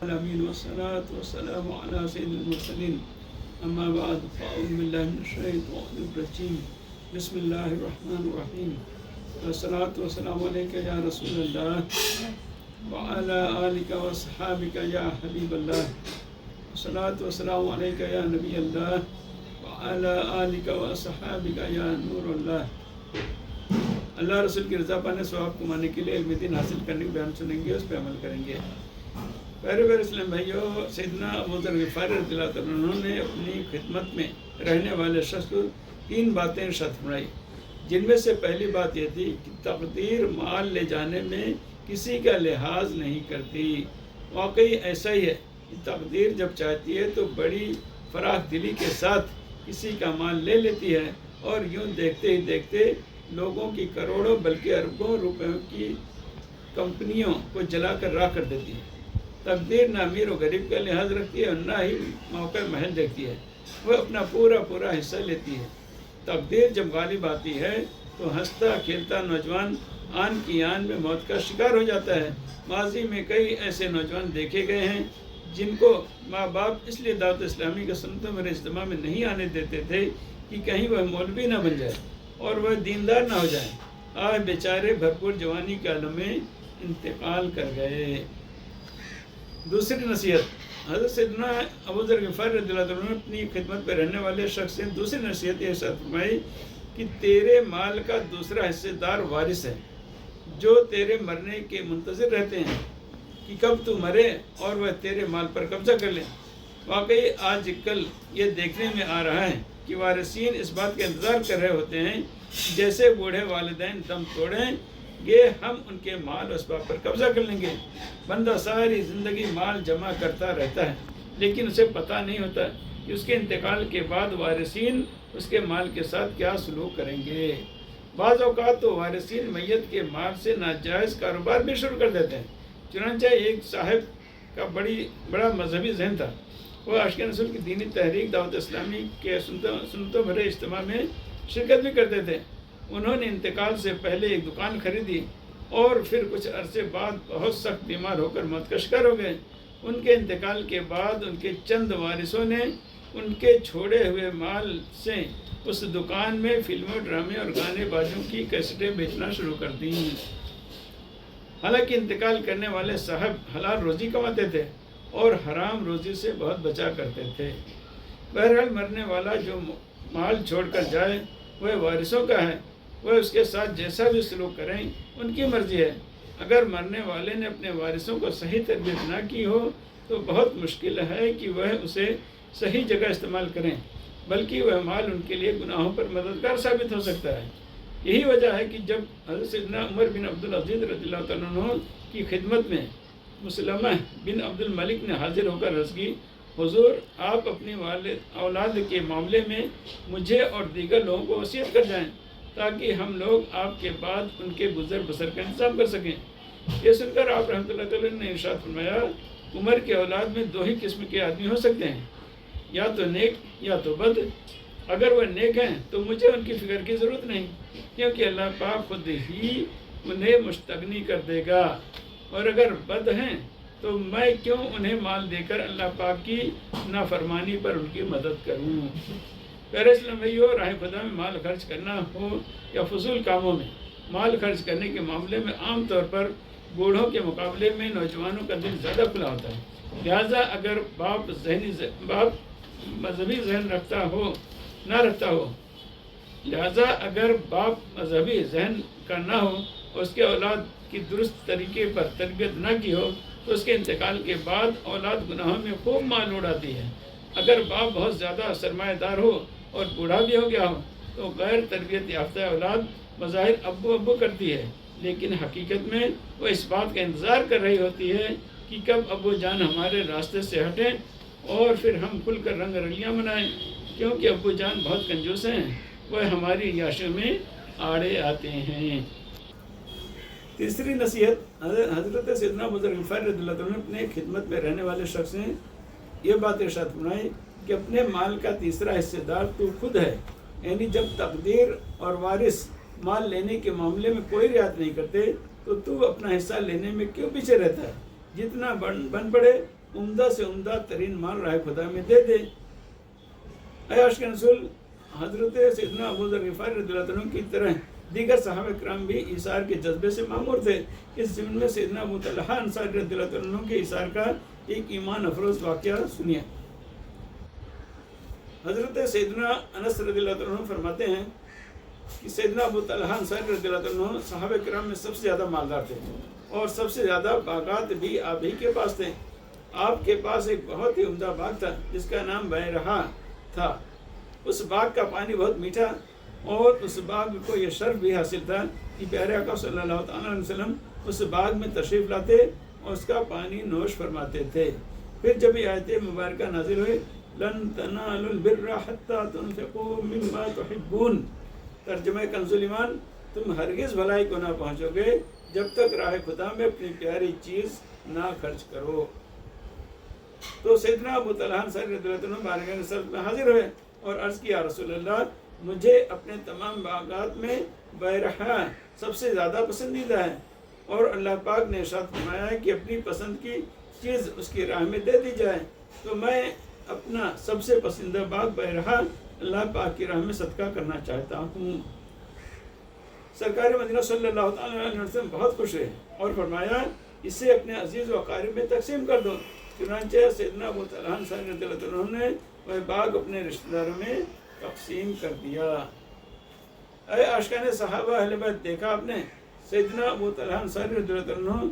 العالمین والصلاة والسلام علی سید المرسلین اما بعد فاعوذ باللہ من الشیطان الرجیم بسم اللہ الرحمن الرحیم والصلاة والسلام علیک یا رسول اللہ وعلی آلک واصحابک یا حبیب اللہ والصلاة والسلام علیک یا نبی اللہ وعلی آلک واصحابک یا نور اللہ۔ اللہ رسول کی رضا پانے ثواب کمانے کے لیے علم دین حاصل کرنے کے بیان سنیں گے، اس پہ عمل کریں گے۔ پیارے اسلام بھائیو، سیدنا ابو ذر غفاری رضی اللہ عنہ نے اپنی خدمت میں رہنے والے شخص کو 3 باتیں ارشاد فرمائی، جن میں سے پہلی بات یہ تھی کہ تقدیر مال لے جانے میں کسی کا لحاظ نہیں کرتی۔ واقعی ایسا ہی ہے کہ تقدیر جب چاہتی ہے تو بڑی فراخ دلی کے ساتھ کسی کا مال لے لیتی ہے اور یوں دیکھتے ہی دیکھتے لوگوں کی کروڑوں بلکہ اربوں روپیوں کی کمپنیوں کو جلا کر راکھ کر دیتی ہے۔ تقدیر نہ امیر و غریب کا لحاظ رکھتی ہے اور نہ ہی موقع محل دیکھتی ہے، وہ اپنا پورا حصہ لیتی ہے۔ تقدیر جب غالب آتی ہے تو ہنستا کھیلتا نوجوان آن کی آن میں موت کا شکار ہو جاتا ہے۔ ماضی میں کئی ایسے نوجوان دیکھے گئے ہیں جن کو ماں باپ اس لیے دعوت اسلامی کے سنتوں میں اجتماع میں نہیں آنے دیتے تھے کہ کہیں وہ مولوی نہ بن جائے اور وہ دیندار نہ ہو جائیں۔ آج بیچارے بھرپور جوانی کے عالم میں انتقال کر گئے۔ دوسری نصیحت، حضرت سیدنا ابو ذر غفاری رضی اللہ عنہ نے اپنی خدمت پہ رہنے والے شخص سے دوسری نصیحت یہ ارشاد فرمائی کہ تیرے مال کا دوسرا حصے دار وارث ہے جو تیرے مرنے کے منتظر رہتے ہیں کہ کب تو مرے اور وہ تیرے مال پر قبضہ کر لیں۔ واقعی آج کل یہ دیکھنے میں آ رہا ہے کہ وارثین اس بات کا انتظار کر رہے ہوتے ہیں جیسے بوڑھے والدین دم توڑیں گے ہم ان کے مال و اسباب پر قبضہ کر لیں گے۔ بندہ ساری زندگی مال جمع کرتا رہتا ہے لیکن اسے پتہ نہیں ہوتا کہ اس کے انتقال کے بعد وارثین اس کے مال کے ساتھ کیا سلوک کریں گے۔ بعض اوقات تو وارثین میت کے مال سے ناجائز کاروبار بھی شروع کر دیتے ہیں۔ چنانچہ ایک صاحب کا بڑا مذہبی ذہن تھا، وہ عاشق رسول کی دینی تحریک دعوت اسلامی کے سنتوں بھرے اجتماع میں شرکت بھی کرتے تھے۔ انہوں نے انتقال سے پہلے ایک دکان خریدی اور پھر کچھ عرصے بعد بہت سخت بیمار ہو کر موت کا شکار ہو گئے۔ ان کے انتقال کے بعد ان کے چند وارثوں نے ان کے چھوڑے ہوئے مال سے اس دکان میں فلموں، ڈرامے اور گانے بازوں کی کیسٹیں بیچنا شروع کر دیں۔ حالانکہ انتقال کرنے والے صاحب حلال روزی کماتے تھے اور حرام روزی سے بہت بچا کرتے تھے۔ بہرحال مرنے والا جو مال چھوڑ کر جائے وہ وارثوں کا ہے، وہ اس کے ساتھ جیسا بھی سلوک کریں ان کی مرضی ہے۔ اگر مرنے والے نے اپنے وارثوں کو صحیح تربیت نہ کی ہو تو بہت مشکل ہے کہ وہ اسے صحیح جگہ استعمال کریں، بلکہ وہ مال ان کے لیے گناہوں پر مددگار ثابت ہو سکتا ہے۔ یہی وجہ ہے کہ جب حضرت سیدنا عمر بن عبدالعزیز رضی اللہ عنہ کی خدمت میں مسلمہ بن عبد الملک نے حاضر ہو کر عرض کی، حضور آپ اپنی اولاد کے معاملے میں مجھے اور دیگر لوگوں کو وصیت کر جائیں تاکہ ہم لوگ آپ کے بعد ان کے گزر بسر کا انتظام کر سکیں۔ یہ سن کر آپ رحمۃ اللہ علیہ نے ارشاد فرمایا، عمر کے اولاد میں 2 ہی قسم کے آدمی ہو سکتے ہیں، یا تو نیک یا تو بد۔ اگر وہ نیک ہیں تو مجھے ان کی فکر کی ضرورت نہیں، کیونکہ اللہ پاک خود ہی انہیں مستغنی کر دے گا، اور اگر بد ہیں تو میں کیوں انہیں مال دے کر اللہ پاک کی نافرمانی پر ان کی مدد کروں۔ پیارے اسلام بھائیو، راہ خدا میں مال خرچ کرنا ہو یا فضول کاموں میں مال خرچ کرنے کے معاملے میں عام طور پر بوڑھوں کے مقابلے میں نوجوانوں کا دل زیادہ کھلا ہوتا ہے۔ لہٰذا اگر باپ مذہبی ذہن کا نہ ہو اور اس کے اولاد کی درست طریقے پر تربیت نہ کی ہو تو اس کے انتقال کے بعد اولاد گناہوں میں خوب مال اڑاتی ہے۔ اگر باپ بہت زیادہ سرمایہ دار ہو اور بوڑھا بھی ہو گیا ہو تو غیر تربیت یافتہ اولاد بظاہر ابو کرتی ہے، لیکن حقیقت میں وہ اس بات کا انتظار کر رہی ہوتی ہے کہ کب ابو جان ہمارے راستے سے ہٹیں اور پھر ہم کھل کر رنگ رلیاں منائیں، کیونکہ ابو جان بہت کنجوس ہیں، وہ ہماری عیاشیوں میں آڑے آتے ہیں۔ تیسری نصیحت، حضرت سیدنا ابو ذر غفاری رضی اللہ عنہ نے اپنے خدمت میں رہنے والے شخص نے یہ بات ارشاد فرمائی کہ اپنے مال کا تیسرا حصے دار تو خود ہے، یعنی جب تقدیر اور وارث مال لینے کے معاملے میں کوئی رعایت نہیں کرتے تو اپنا حصہ لینے میں کیوں پیچھے رہتا ہے؟ جتنا بن پڑے عمدہ سے عمدہ ترین مال راہ خدا میں دے دے۔ اے عاشق رسول، حضرت سیدنا ابو ذر غفاری رضی اللہ عنہ کی طرح دیگر صحابہ کرام بھی ایثار کے جذبے سے معمور تھے۔ اس ضمن میں سیدنا ابو طلحہ انصاری رضی اللہ عنہ کے ایثار کا ایک ایمان افروز واقعہ سنیے۔ حضرت سیدنا انس رضی اللہ عنہ فرماتے ہیں کہ سیدنا ابو طلحہ انصاری رضی اللہ عنہ صحابہ کرام میں سب سے زیادہ مالدار تھے اور سب سے زیادہ باغات بھی آپ ہی کے پاس تھے۔ آپ کے پاس ایک بہت ہی عمدہ باغ تھا جس کا نام بیرہا تھا۔ اس باغ کا پانی بہت میٹھا اور اس باغ کو یہ شرف بھی حاصل تھا کہ پیارے آقا صلی اللہ تعالیٰ علیہ وسلم اس باغ میں تشریف لاتے اور اس کا پانی نوش فرماتے تھے۔ پھر جب یہ آیت مبارکہ نازل ہوئی لن تنالوا البر حتى تنفقوا مما تحبون، ترجمہ کنز ایمان، تم ہرگز بھلائی کو نہ پہنچو گے جب تک راہ خدا میں اپنی پیاری چیز نہ خرچ کرو۔ تو سیدنا ابو طلحہ انصاری رضی اللہ عنہ بارگاہ رسالت میں حاضر ہوئے اور عرض کیا رسول اللہ، مجھے اپنے تمام باغات میں بیرہا سب سے زیادہ پسندیدہ ہے، اور اللہ پاک نے ارشاد فرمایا ہے کہ اپنی پسند کی چیز اس کی راہ میں دے دی جائے، تو میں اپنا سب سے پسندیدہ باغ بیرہا اللہ پاک کی راہ میں صدقہ کرنا چاہتا ہوں۔ سرکار مدینہ صلی اللہ تعالیٰ علیہ وسلم بہت خوش ہوئے اور فرمایا اسے اپنے عزیز و اقارب میں تقسیم کر دو۔ چنانچہ سیدنا ابو طلحہ انصاری رضی اللہ عنہ نے وہ باغ اپنے رشتہ داروں میں تقسیم کر دیا۔ اے عاشقان صحابہ اہل بیت، دیکھا آپ نے سیدنا ابو طلحہ انصاری رضی اللہ عنہ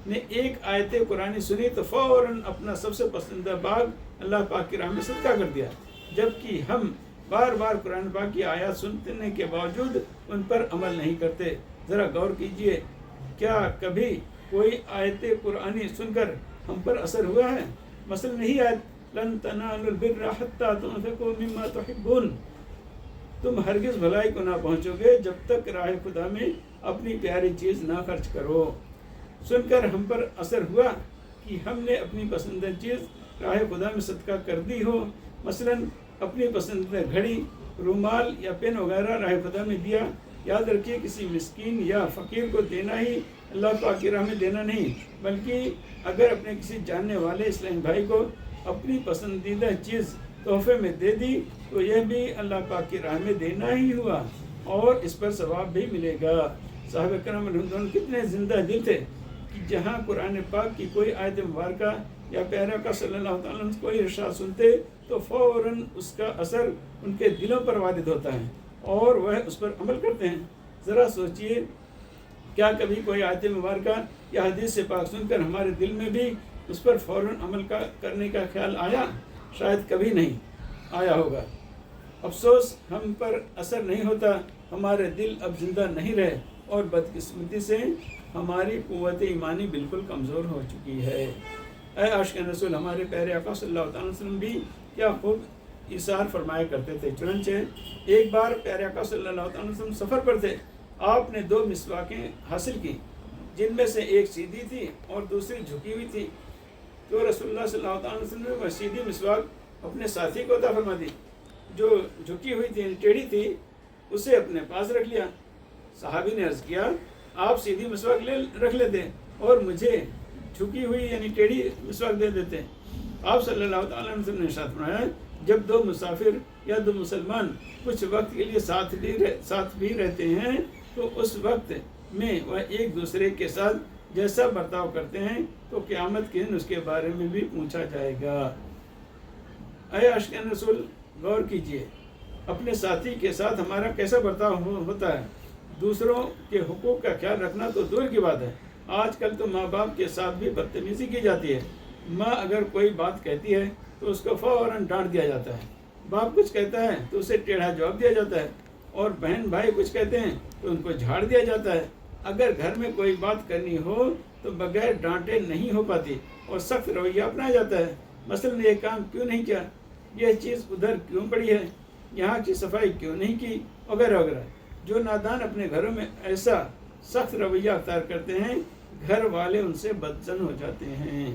نے ایک آیت قرآنی سنی تو فوراً اپنا سب سے پسندیدہ باغ اللہ پاک کی راہ میں صدقہ کر دیا، جبکہ ہم بار بار قرآن پاک کی آیات سننے کے باوجود ان پر عمل نہیں کرتے۔ ذرا غور کیجئے، کیا کبھی کوئی آیت قرآنی سن کر ہم پر اثر ہوا ہے؟ مثلا یہی آیت لن تنالوا البر حتى تنفقوا مما تحبون، تم ہرگز بھلائی کو نہ پہنچو گے جب تک راہ خدا میں اپنی پیاری چیز نہ خرچ کرو۔ سن کر ہم پر اثر ہوا کہ ہم نے اپنی پسندیدہ چیز راہ خدا میں صدقہ کر دی ہو، مثلا اپنی پسندیدہ گھڑی، رومال یا پین وغیرہ راہ خدا میں دیا۔ یاد رکھیے کسی مسکین یا فقیر کو دینا ہی اللہ پاک کی راہ میں دینا نہیں، بلکہ اگر اپنے کسی جاننے والے اسلامی بھائی کو اپنی پسندیدہ چیز تحفے میں دے دی تو یہ بھی اللہ پاک کی راہ میں دینا ہی ہوا اور اس پر ثواب بھی ملے گا۔ صحابہ کرام رضوان کتنے زندہ دل تھے کہ جہاں قرآن پاک کی کوئی آیت مبارکہ یا پیارے آقا صلی اللہ تعالیٰ علیہ وسلم کوئی ارشاد سنتے تو فوراً اس کا اثر ان کے دلوں پر وارد ہوتا ہے اور وہ اس پر عمل کرتے ہیں۔ ذرا سوچئے، کیا کبھی کوئی آیت مبارکہ یا حدیث سے پاک سن کر ہمارے دل میں بھی اس پر فوراً عمل کرنے کا خیال آیا؟ شاید کبھی نہیں آیا ہوگا۔ افسوس ہم پر اثر نہیں ہوتا، ہمارے دل اب زندہ نہیں رہے اور بدقسمتی سے ہماری قوت ایمانی بالکل کمزور ہو چکی ہے۔ اے عاشقان رسول، ہمارے پیارے آقا صلی اللہ تعالیٰ علیہ وسلم بھی کیا خوب ایثار فرمایا کرتے تھے۔ چنانچہ ایک بار پیارے آقا صلی اللہ تعالیٰ علیہ وسلم سفر پر تھے، آپ نے 2 مسواکیں حاصل کی جن میں سے ایک سیدھی تھی اور دوسری جھکی ہوئی تھی، تو رسول اللہ صلی اللہ تعالیٰ علیہ وسلم نے وہ سیدھی مسواک اپنے ساتھی کو عطا فرما دی، جو جھکی ہوئی تھی ٹیڑھی تھی اسے اپنے پاس رکھ لیا۔ صحابی نے عرض کیا آپ سیدھی مسواک رکھ لیتے اور مجھے جھکی ہوئی یعنی ٹیڑھی مسواک دے دیتے۔ آپ صلی اللہ تعالیٰ علیہ وسلم نے ارشاد فرمایا جب 2 مسافر یا 2 مسلمان کچھ وقت کے لیے ساتھ بھی رہتے ہیں تو اس وقت میں وہ ایک دوسرے کے ساتھ جیسا برتاؤ کرتے ہیں تو قیامت کے دن اس کے بارے میں بھی پوچھا جائے گا۔ اے عاشقان رسول، غور کیجئے اپنے ساتھی کے ساتھ ہمارا کیسا برتاؤ ہوتا ہے۔ دوسروں کے حقوق کا خیال رکھنا تو دور کی بات ہے، آج کل تو ماں باپ کے ساتھ بھی بدتمیزی کی جاتی ہے۔ ماں اگر کوئی بات کہتی ہے تو اس کو فوراً ڈانٹ دیا جاتا ہے، باپ کچھ کہتا ہے تو اسے ٹیڑھا جواب دیا جاتا ہے، اور بہن بھائی کچھ کہتے ہیں تو ان کو جھاڑ دیا جاتا ہے۔ اگر گھر میں کوئی بات کرنی ہو تو بغیر ڈانٹے نہیں ہو پاتی اور سخت رویہ اپنایا جاتا ہے۔ مثلاً یہ کام کیوں نہیں کیا، یہ چیز ادھر کیوں پڑی ہے، یہاں کی صفائی کیوں نہیں کی، وغیرہ وغیرہ۔ جو نادان اپنے گھروں میں ایسا سخت رویہ اختیار کرتے ہیں گھر والے ان سے بدظن ہو جاتے ہیں۔